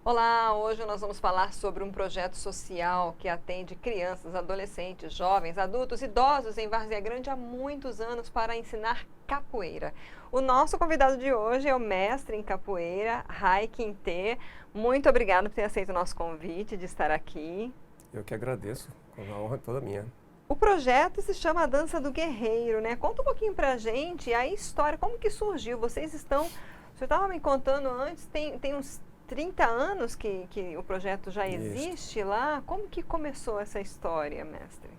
Olá, hoje nós vamos falar sobre um projeto social que atende crianças, adolescentes, jovens, adultos, idosos em Várzea Grande há muitos anos para ensinar capoeira. O nosso convidado de hoje é o mestre em capoeira, Rai Quintê. Muito obrigado por ter aceito o nosso convite de estar aqui. Eu que agradeço, com a honra toda minha. O projeto se chama A Dança do Guerreiro, né? Conta um pouquinho pra gente a história, como que surgiu? Você estava me contando antes, tem uns 30 anos que o projeto já existe lá. Como que começou essa história, mestre?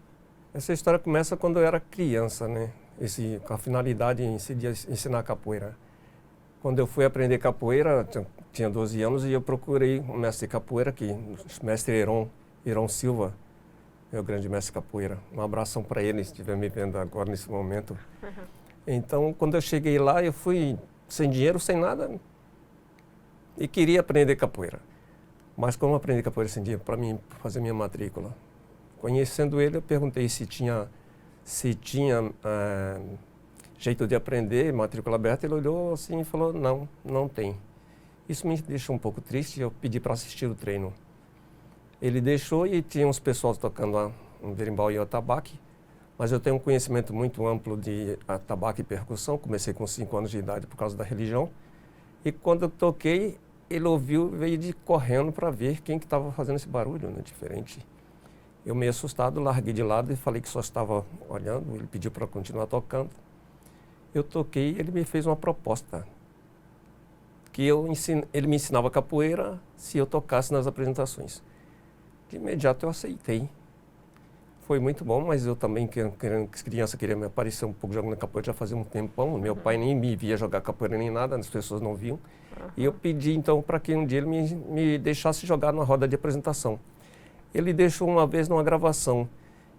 Essa história começa quando eu era criança, né? Com a finalidade em de ensinar capoeira. Quando eu fui aprender capoeira, tinha 12 anos e eu procurei um mestre de capoeira aqui, o mestre Heron Silva, meu grande mestre de capoeira. Um abração para ele, se estiver me vendo agora nesse momento. Então, quando eu cheguei lá, eu fui sem dinheiro, sem nada, e queria aprender capoeira. Mas como aprender capoeira sem dinheiro? Para mim, fazer minha matrícula. Conhecendo ele, eu perguntei se tinha jeito de aprender, matrícula aberta. Ele olhou assim e falou, não, não tem. Isso me deixou um pouco triste, eu pedi para assistir o treino. Ele deixou e tinha uns pessoal tocando lá, um berimbau e o atabaque, mas eu tenho um conhecimento muito amplo de atabaque e percussão, comecei com 5 anos de idade por causa da religião, e quando eu toquei, ele ouviu, veio correndo para ver quem que estava fazendo esse barulho, né, diferente. Eu meio assustado, larguei de lado e falei que só estava olhando, ele pediu para continuar tocando. Eu toquei e ele me fez uma proposta, que ele me ensinava capoeira se eu tocasse nas apresentações. De imediato eu aceitei. Foi muito bom, mas eu também, criança, queria me aparecer um pouco jogando capoeira já fazia um tempão. Meu pai nem me via jogar capoeira nem nada, as pessoas não viam. E eu pedi então para que um dia ele me deixasse jogar na roda de apresentação. Ele deixou uma vez numa gravação.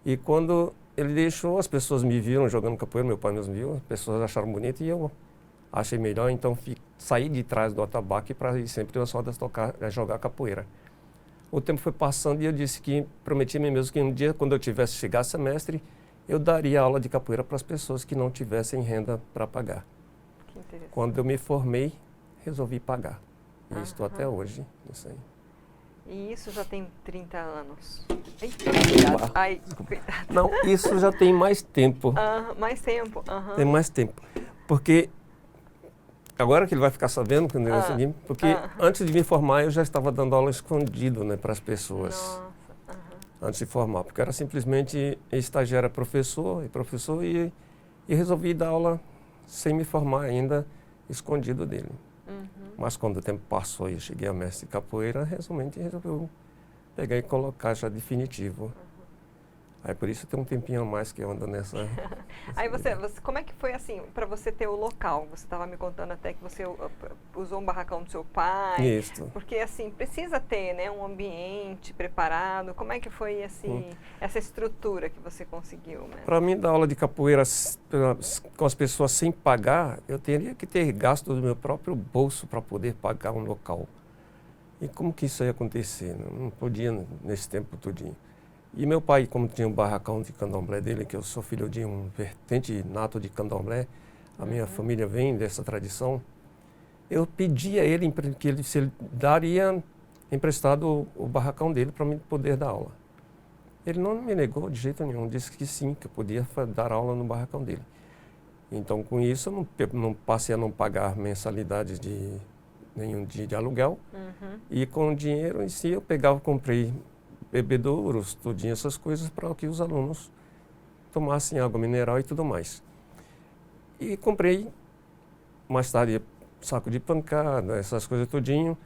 E quando ele deixou, as pessoas me viram jogando capoeira, meu pai mesmo viu, as pessoas acharam bonito e eu achei melhor, então saí de trás do atabaque para ir sempre nas rodas jogar capoeira. O tempo foi passando e eu disse que prometi a mim mesmo que um dia, quando eu chegasse a mestre, eu daria aula de capoeira para as pessoas que não tivessem renda para pagar. Que interessante. Quando eu me formei, resolvi pagar. E estou até hoje nisso aí. E isso já tem 30 anos. Eita, cuidado. Ai, cuidado. Não, isso já tem mais tempo. Mais tempo. Tem mais tempo. Porque agora que ele vai ficar sabendo, porque antes de me formar eu já estava dando aula escondido, né, para as pessoas. Nossa. Antes de formar, porque era simplesmente estagiário professor e resolvi dar aula sem me formar ainda, escondido dele. Mas quando o tempo passou e eu cheguei a mestre de capoeira, resumindo, resolveu pegar e colocar já definitivo. Aí por isso tem um tempinho a mais que eu ando nessa... Aí você, como é que foi assim, para você ter o local? Você estava me contando até que você usou um barracão do seu pai. Isso. Porque assim, precisa ter, né, um ambiente preparado. Como é que foi assim, essa estrutura que você conseguiu, né? Para mim, dar aula de capoeira com as pessoas sem pagar, eu teria que ter gasto do meu próprio bolso para poder pagar um local. E como que isso ia acontecer? Não podia nesse tempo todinho. E meu pai, como tinha um barracão de candomblé dele, que eu sou filho de um vertente nato de candomblé, a minha família vem dessa tradição, eu pedi a ele que se ele daria emprestado o barracão dele para mim poder dar aula. Ele não me negou de jeito nenhum, disse que sim, que eu podia dar aula no barracão dele. Então, com isso, eu não passei a não pagar mensalidades de aluguel. E com o dinheiro em si, eu comprei bebedouros, tudinho, essas coisas para que os alunos tomassem água mineral e tudo mais. E comprei, mais tarde, saco de pancada, essas coisas tudinho.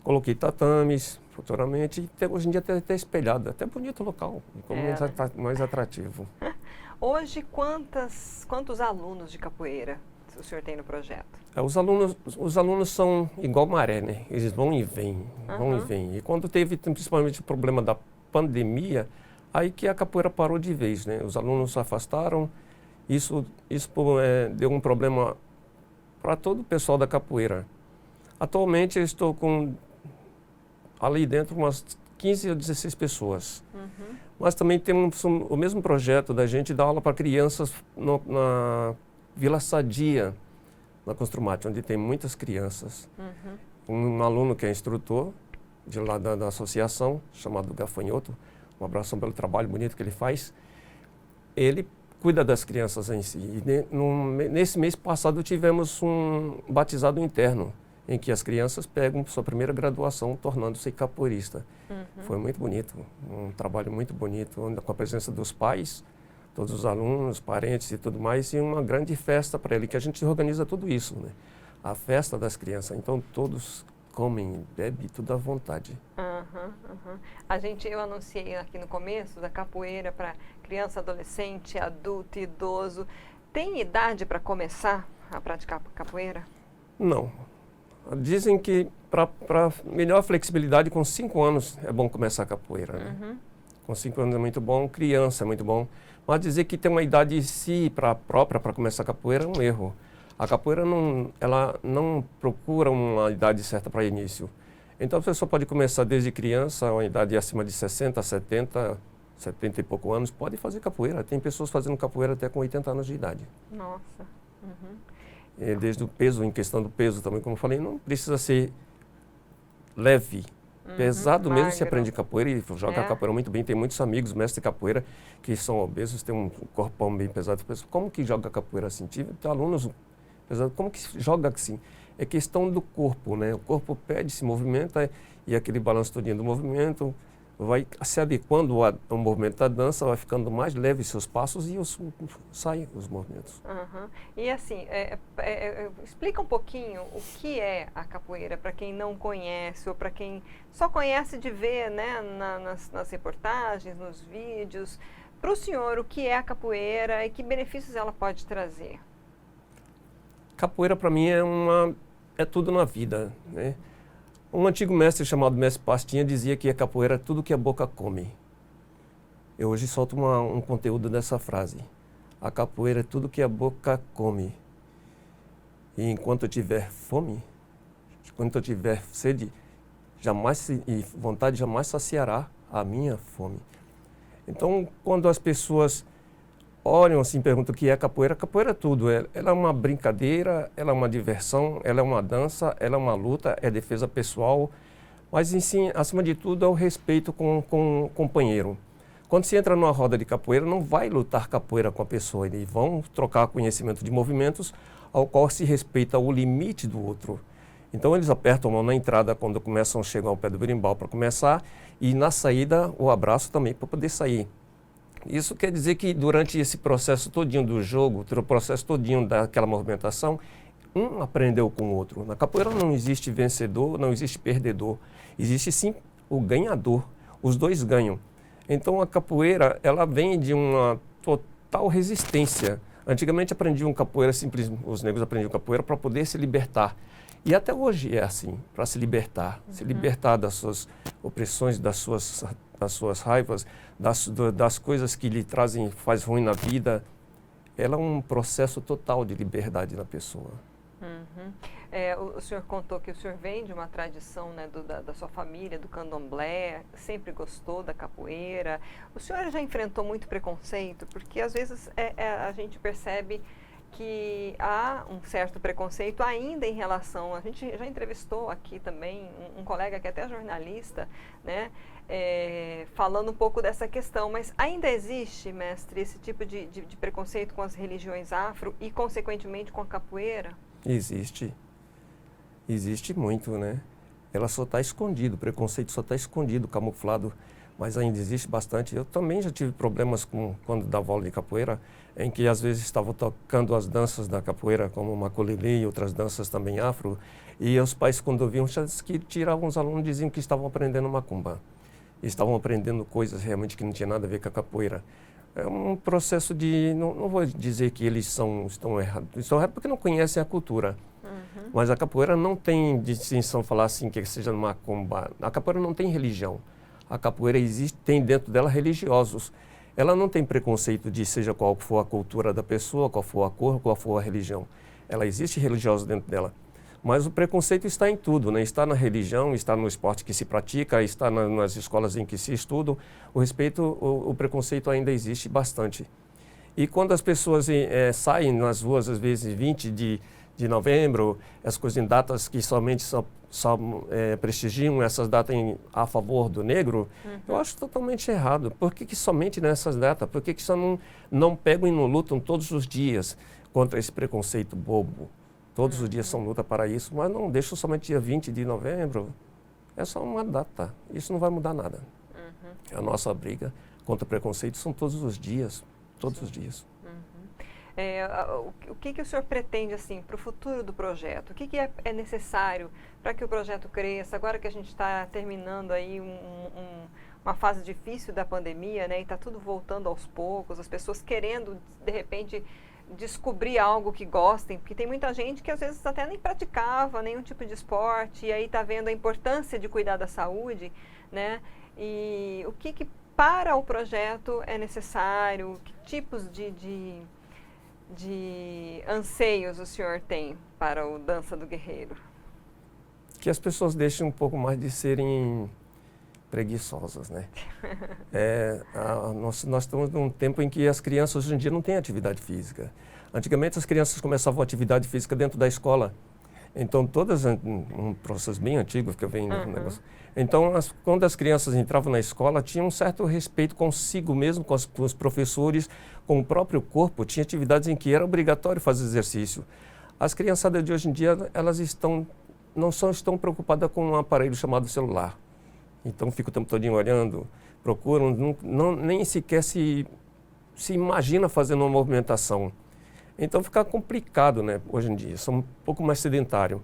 Coloquei tatames futuramente e hoje em dia até espelhado, até bonito o local, ficou mais atrativo. Hoje, quantos alunos de capoeira o senhor tem no projeto? Os alunos são igual maré, né? Eles vão e vêm, vão e vêm. E quando teve principalmente o problema da pandemia, aí que a capoeira parou de vez, né? Os alunos se afastaram, isso deu um problema para todo o pessoal da capoeira. Atualmente eu estou com ali dentro umas 15 ou 16 pessoas. Mas também temos o mesmo projeto da gente dar aula para crianças na Vila Sadia, na Construmate, onde tem muitas crianças. Um aluno que é instrutor de lá da associação, chamado Gafanhoto, um abração pelo trabalho bonito que ele faz. Ele cuida das crianças em si. E nesse mês passado tivemos um batizado interno, em que as crianças pegam sua primeira graduação tornando-se capoeirista. Foi muito bonito, um trabalho muito bonito, com a presença dos pais, todos os alunos, parentes e tudo mais, e uma grande festa para ele, que a gente organiza tudo isso, né? A festa das crianças, então todos comem, bebem, tudo à vontade. Eu anunciei aqui no começo da capoeira para criança, adolescente, adulto, idoso. Tem idade para começar a praticar capoeira? Não. Dizem que para melhor flexibilidade, com 5 anos é bom começar a capoeira. Né? Com 5 anos é muito bom, criança é muito bom. Mas dizer que tem uma idade própria para começar a capoeira é um erro. A capoeira ela não procura uma idade certa para início. Então a pessoa pode começar desde criança, uma idade acima de 60, 70 e pouco anos, pode fazer capoeira. Tem pessoas fazendo capoeira até com 80 anos de idade. Nossa. Desde o peso, em questão do peso também, como eu falei, não precisa ser leve. Pesado mesmo se aprende capoeira e joga capoeira muito bem. Tem muitos amigos, mestres de capoeira, que são obesos, têm um corpão bem pesado. Como que joga capoeira assim? Tive alunos pesados, como que joga assim? É questão do corpo, né? O corpo pede, se movimenta e aquele balanço todinho do movimento vai se adequando ao movimento da dança, vai ficando mais leve seus passos e saem os movimentos. E assim, explica um pouquinho o que é a capoeira para quem não conhece ou para quem só conhece de ver, né, nas reportagens, nos vídeos. Para o senhor, o que é a capoeira e que benefícios ela pode trazer? Capoeira para mim é tudo na vida, né? Um antigo mestre chamado Mestre Pastinha dizia que a capoeira é tudo que a boca come. Eu hoje solto um conteúdo dessa frase. A capoeira é tudo que a boca come. E enquanto eu tiver fome, enquanto eu tiver sede, e vontade jamais saciará a minha fome. Então, quando as pessoas olham assim, perguntam o que é capoeira é tudo. Ela é uma brincadeira, ela é uma diversão, ela é uma dança, ela é uma luta, é defesa pessoal. Mas, acima de tudo, é o respeito com o companheiro. Quando se entra numa roda de capoeira, não vai lutar capoeira com a pessoa. Eles vão trocar conhecimento de movimentos ao qual se respeita o limite do outro. Então, eles apertam a mão na entrada quando começam a chegar ao pé do berimbau para começar e, na saída, o abraço também para poder sair. Isso quer dizer que durante esse processo todinho do jogo, o processo todinho daquela movimentação, um aprendeu com o outro. Na capoeira não existe vencedor, não existe perdedor. Existe sim o ganhador. Os dois ganham. Então a capoeira, ela vem de uma total resistência. Antigamente aprendiam capoeira simples, os negros aprendiam capoeira para poder se libertar. E até hoje é assim, para se libertar das suas opressões, das suas raivas, das coisas que lhe faz ruim na vida. Ela é um processo total de liberdade na pessoa. O senhor contou que o senhor vem de uma tradição, né, da sua família, do candomblé, sempre gostou da capoeira. O senhor já enfrentou muito preconceito? Porque às vezes a gente percebe que há um certo preconceito ainda em relação... A gente já entrevistou aqui também um colega que é até jornalista, né, falando um pouco dessa questão, mas ainda existe, mestre, esse tipo de preconceito com as religiões afro e, consequentemente, com a capoeira? Existe. Existe muito, né? Ela só está escondido, o preconceito só está escondido, camuflado, mas ainda existe bastante. Eu também já tive problemas quando dava aula de capoeira, em que às vezes estavam tocando as danças da capoeira, como o maculelê e outras danças também afro, e os pais, quando ouviam, que tiravam os alunos, diziam que estavam aprendendo macumba. Estavam aprendendo coisas realmente que não tinha nada a ver com a capoeira. É um processo de... Não vou dizer que eles estão errados. Estão errados porque não conhecem a cultura. Mas a capoeira não tem distinção, falar assim, que seja macumba. A capoeira não tem religião. A capoeira tem dentro dela religiosos. Ela não tem preconceito de seja qual for a cultura da pessoa, qual for a cor, qual for a religião. Ela existe religiosa dentro dela. Mas o preconceito está em tudo, né? Está na religião, está no esporte que se pratica, está nas escolas em que se estuda. O preconceito ainda existe bastante. E quando as pessoas saem nas ruas, às vezes 20 de novembro, as coisas em datas que somente só prestigiam essas datas a favor do negro, eu acho totalmente errado. Por que somente nessas datas? Por que só não pegam e não lutam todos os dias contra esse preconceito bobo? Todos os dias são luta para isso, mas não deixam somente dia 20 de novembro. É só uma data. Isso não vai mudar nada. A nossa briga contra o preconceito são todos os dias. Todos os dias. O que o senhor pretende assim para o futuro do projeto? O que é necessário para que o projeto cresça? Agora que a gente está terminando aí uma fase difícil da pandemia, né? E está tudo voltando aos poucos, as pessoas querendo, de repente, descobrir algo que gostem, porque tem muita gente que às vezes até nem praticava nenhum tipo de esporte e aí está vendo a importância de cuidar da saúde, né? E o que para o projeto é necessário? Que tipos de anseios o senhor tem para o Dança do Guerreiro? Que as pessoas deixem um pouco mais de serem preguiçosas, né? Nós estamos num tempo em que as crianças hoje em dia não têm atividade física. Antigamente as crianças começavam a atividade física dentro da escola. Então todas, um processo bem antigo que eu venho no negócio. Então quando as crianças entravam na escola, tinham um certo respeito consigo mesmo, com os professores, com o próprio corpo. Tinha atividades em que era obrigatório fazer exercício. As criançadas de hoje em dia, elas não só estão preocupadas com um aparelho chamado celular. Então ficam o tempo todinho olhando, procuram, nem sequer se imagina fazendo uma movimentação. Então fica complicado, né, hoje em dia, são um pouco mais sedentários.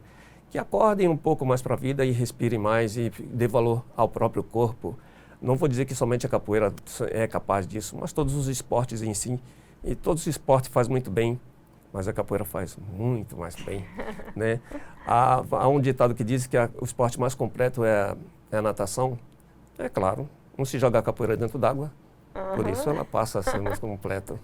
Que acordem um pouco mais para a vida e respirem mais e dê valor ao próprio corpo. Não vou dizer que somente a capoeira é capaz disso, mas todos os esportes em si, e todos os esportes fazem muito bem, mas a capoeira faz muito mais bem, né? Há um ditado que diz que o esporte mais completo é a natação. É claro, não se joga a capoeira dentro d'água, por isso ela passa a ser mais completa.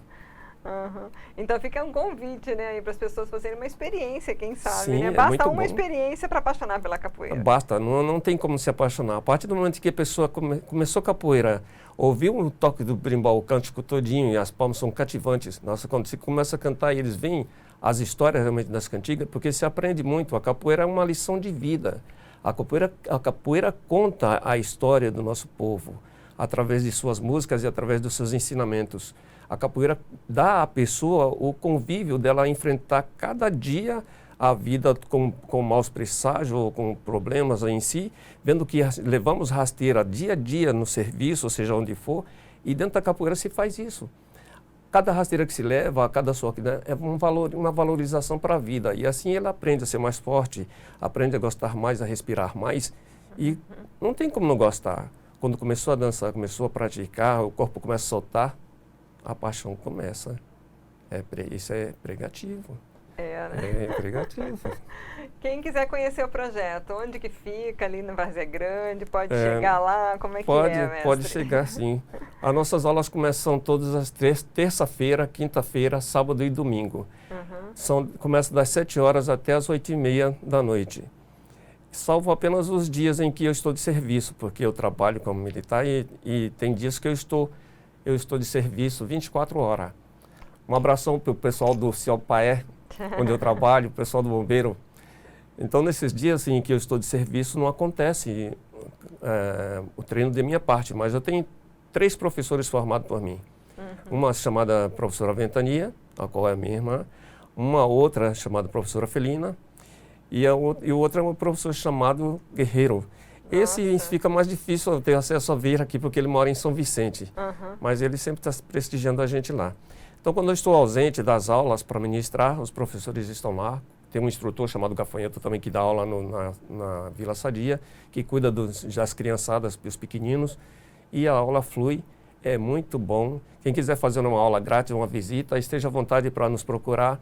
Então fica um convite, né, para as pessoas fazerem uma experiência, quem sabe, Sim, né? Basta uma experiência para apaixonar pela capoeira. Basta, não tem como se apaixonar. A partir do momento que a pessoa começou capoeira, ouviu o toque do berimbau, o cântico todinho e as palmas são cativantes. Nossa, quando você começa a cantar e eles veem as histórias realmente das cantigas, porque se aprende muito. A capoeira é uma lição de vida. A capoeira conta a história do nosso povo, através de suas músicas e através dos seus ensinamentos. A capoeira dá à pessoa o convívio dela enfrentar cada dia a vida com maus presságios ou com problemas em si, vendo que levamos rasteira dia a dia no serviço, ou seja, onde for, e dentro da capoeira se faz isso. Cada rasteira que se leva, cada soco, né, é uma valorização para a vida. E assim ela aprende a ser mais forte, aprende a gostar mais, a respirar mais. E não tem como não gostar. Quando começou a dançar, começou a praticar, o corpo começa a soltar, a paixão começa. Isso é pregativo. Né? É pregativo. Quem quiser conhecer o projeto, onde que fica? Ali no Várzea Grande? Pode chegar lá? Como é que é, mestre? Pode chegar, sim. As nossas aulas começam todas as terça-feira, quinta-feira, sábado e domingo. Começa das 7 horas até as 8h30 da noite. Salvo apenas os dias em que eu estou de serviço, porque eu trabalho como militar e tem dias que eu estou de serviço 24 horas. Um abração para o pessoal do CIOPAE, onde eu trabalho, o pessoal do bombeiro. Então, nesses dias em que eu estou de serviço, não acontece o treino de minha parte, mas eu tenho 3 professores formados por mim. Uma chamada professora Ventania, a qual é a minha irmã, uma outra chamada professora Felina, e o outro é um professor chamado Guerreiro. Esse fica mais difícil eu ter acesso a ver aqui, porque ele mora em São Vicente. Mas ele sempre está prestigiando a gente lá. Então, quando eu estou ausente das aulas para ministrar, os professores estão lá. Tem um instrutor chamado Gafanhoto também que dá aula na Vila Sadia, que cuida das criançadas, dos pequeninos. E a aula flui, é muito bom. Quem quiser fazer uma aula grátis, uma visita, esteja à vontade para nos procurar.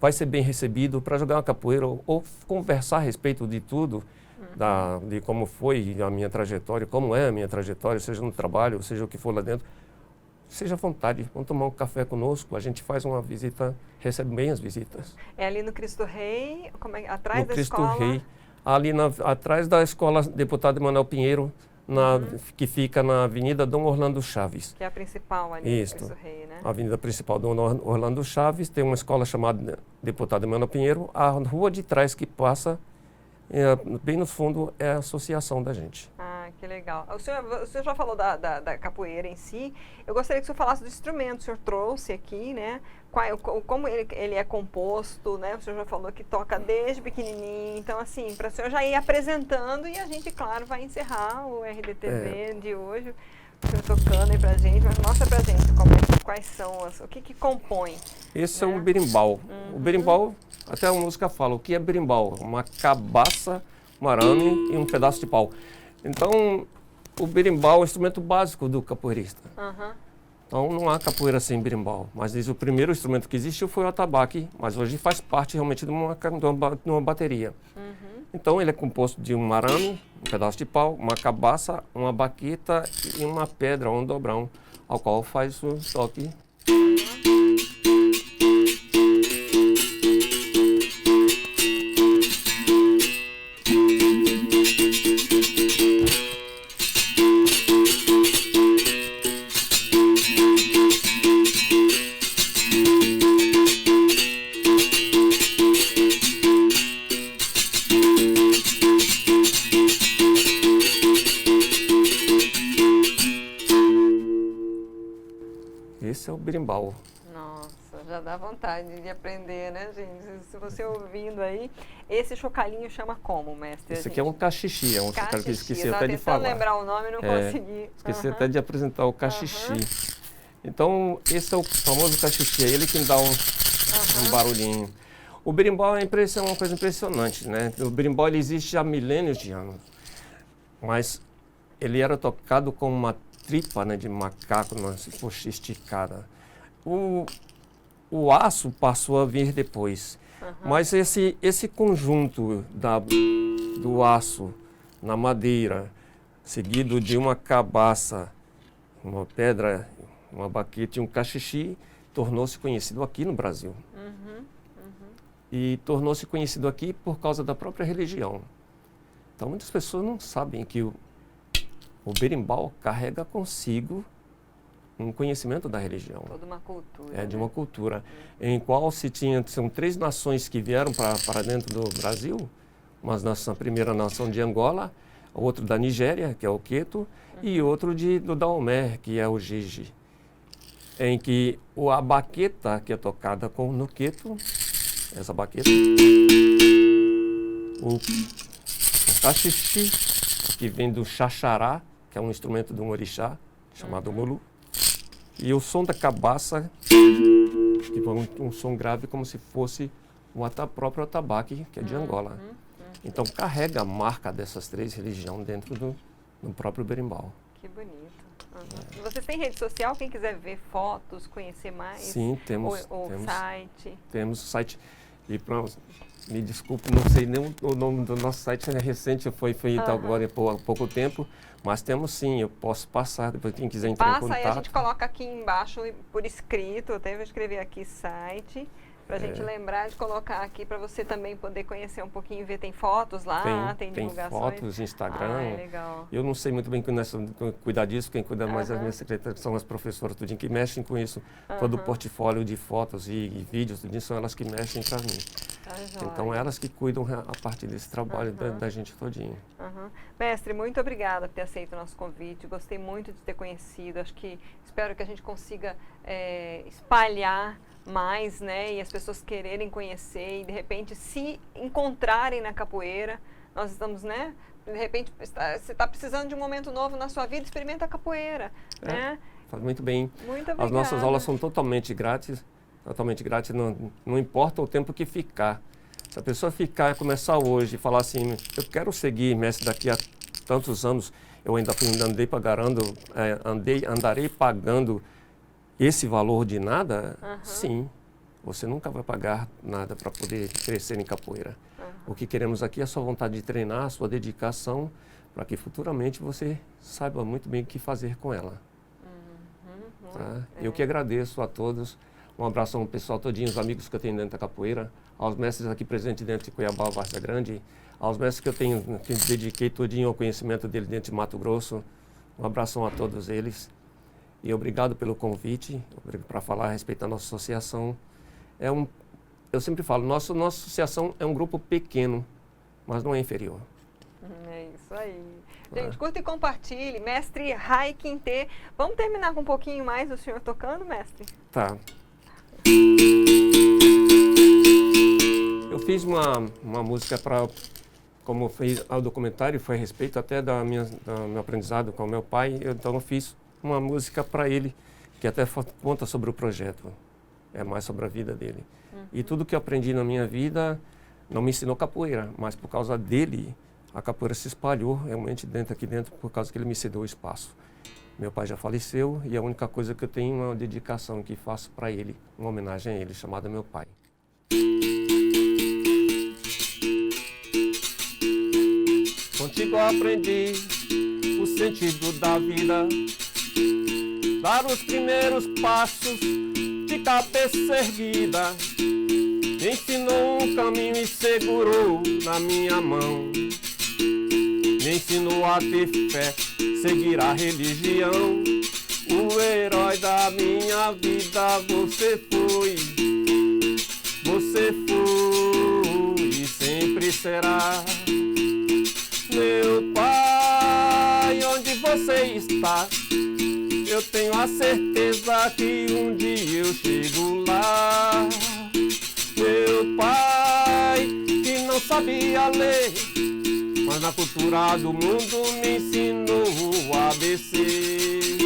Vai ser bem recebido para jogar uma capoeira ou conversar a respeito de tudo. De como foi a minha trajetória, como é a minha trajetória, seja no trabalho, seja o que for lá dentro. Seja à vontade, vamos tomar um café conosco, a gente faz uma visita, recebe bem as visitas. É ali no Cristo Rei, atrás da Cristo escola? Rei, ali atrás da escola Deputado Emanuel Pinheiro, que fica na Avenida Dom Orlando Chaves. Que é a principal ali Isso, no Cristo Rei, né? A Avenida Principal Dom Orlando Chaves, tem uma escola chamada Deputado Emanuel Pinheiro, a rua de trás que passa Bem no fundo é a associação da gente. Ah, que legal. O senhor já falou da capoeira em si. Eu gostaria que o senhor falasse do instrumento. O senhor trouxe aqui, né? Como ele é composto, né? O senhor já falou que toca desde pequenininho. Então, assim, para o senhor já ir apresentando e a gente, claro, vai encerrar o RDTV de hoje. O senhor tocando aí pra gente, mas mostra pra gente quais são, o que compõe. Esse é um berimbau. O berimbau, até a música fala, o que é berimbau? Uma cabaça, um arame e um pedaço de pau. Então, o berimbau é o instrumento básico do capoeirista. Então, não há capoeira sem berimbau. Mas desde o primeiro instrumento que existiu foi o atabaque, mas hoje faz parte realmente de uma bateria. Então, ele é composto de um arame, um pedaço de pau, uma cabaça, uma baqueta e uma pedra, um dobrão, ao qual faz o toque. Esse é o berimbau. Nossa, já dá vontade de aprender, né, gente? Se você ouvindo aí, esse chocalhinho chama como, mestre? Esse aqui é um cachixi, é um chocalho que eu esqueci até de falar. falar. Lembrar o nome, não consegui. Esqueci até de apresentar o cachixi. Então, esse é o famoso cachixi, é ele que dá um barulhinho. O berimbau é uma coisa impressionante, né? O berimbau ele existe há milênios de anos, mas ele era tocado com uma tripa, né, de macaco, se fosse esticada. O aço passou a vir depois, mas esse conjunto do aço na madeira, seguido de uma cabaça, uma pedra, uma baqueta e um cachixi, tornou-se conhecido aqui no Brasil. E tornou-se conhecido aqui por causa da própria religião. Então muitas pessoas não sabem que o berimbau carrega consigo um conhecimento da religião. Toda uma cultura. De uma cultura, em qual são 3 nações que vieram para dentro do Brasil, a primeira nação de Angola, outro da Nigéria, que é o Queto, e outro do Daomé, que é o Gigi. Em que a baqueta que é tocada no Queto, essa baqueta, o cachixi, que vem do xaxará, que é um instrumento de um orixá, chamado Mulu. E o som da cabaça, que é um som grave como se fosse o próprio atabaque, que é de Angola. Então carrega a marca dessas 3 religiões dentro do próprio berimbau. Que bonito. Vocês têm rede social? Quem quiser ver fotos, conhecer mais? Sim, temos. Temos site? Temos o site. E me desculpe, não sei nem o nome do nosso site, é recente, foi feito agora há pouco tempo, mas temos sim, eu posso passar, depois quem quiser entrar em contato. Passa aí, a gente coloca aqui embaixo por escrito, eu vou escrever aqui site, para a gente lembrar de colocar aqui para você também poder conhecer um pouquinho e ver, tem fotos lá, tem divulgações. Tem fotos, Instagram. Legal. Eu não sei muito bem cuidar disso, quem cuida mais é as minhas secretárias, são as professoras tudinho, que mexem com isso. Todo o portfólio de fotos e vídeos, tudinho, são elas que mexem para mim. Então elas que cuidam a partir desse trabalho da gente todinho. Mestre, muito obrigada por ter aceito o nosso convite, gostei muito de ter conhecido, espero que a gente consiga espalhar mais, né, e as pessoas quererem conhecer e de repente se encontrarem na capoeira. Nós estamos, né, de repente você está precisando de um momento novo na sua vida, experimenta a capoeira, né? Faz muito bem. Muito obrigada. As nossas aulas são totalmente grátis, não importa o tempo que ficar. Se a pessoa ficar e começar hoje e falar assim, eu quero seguir, mestre, daqui a tantos anos, eu ainda andarei pagando esse valor de nada, sim, você nunca vai pagar nada para poder crescer em capoeira. O que queremos aqui é a sua vontade de treinar, a sua dedicação, para que futuramente você saiba muito bem o que fazer com ela. Tá? Eu que agradeço a todos, um abraço ao pessoal todinho, os amigos que eu tenho dentro da capoeira, aos mestres aqui presentes dentro de Cuiabá, Várzea Grande, aos mestres que dediquei todinho ao conhecimento dele dentro de Mato Grosso, um abração a todos eles. E obrigado pelo convite, para falar a respeito da nossa associação. Eu sempre falo, nossa associação é um grupo pequeno, mas não é inferior. É isso aí. Gente, curta e compartilhe. Mestre Rai Quintê. Vamos terminar com um pouquinho mais do senhor tocando, mestre? Tá. Eu fiz uma música para, como fiz o documentário, foi a respeito até do meu aprendizado com o meu pai, então eu fiz uma música para ele, que até conta sobre o projeto, é mais sobre a vida dele. E tudo que eu aprendi na minha vida não me ensinou capoeira, mas por causa dele, a capoeira se espalhou realmente aqui dentro, por causa que ele me cedeu o espaço. Meu pai já faleceu e a única coisa que eu tenho é uma dedicação que faço para ele, uma homenagem a ele, chamada Meu Pai. Contigo aprendi o sentido da vida, dar os primeiros passos de cabeça erguida. Me ensinou um caminho e segurou na minha mão. Me ensinou a ter fé, seguir a religião. O herói da minha vida você foi e sempre será. Meu pai, onde você está? Eu tenho a certeza que um dia eu chego lá. Meu pai, que não sabia ler, mas na cultura do mundo me ensinou o ABC.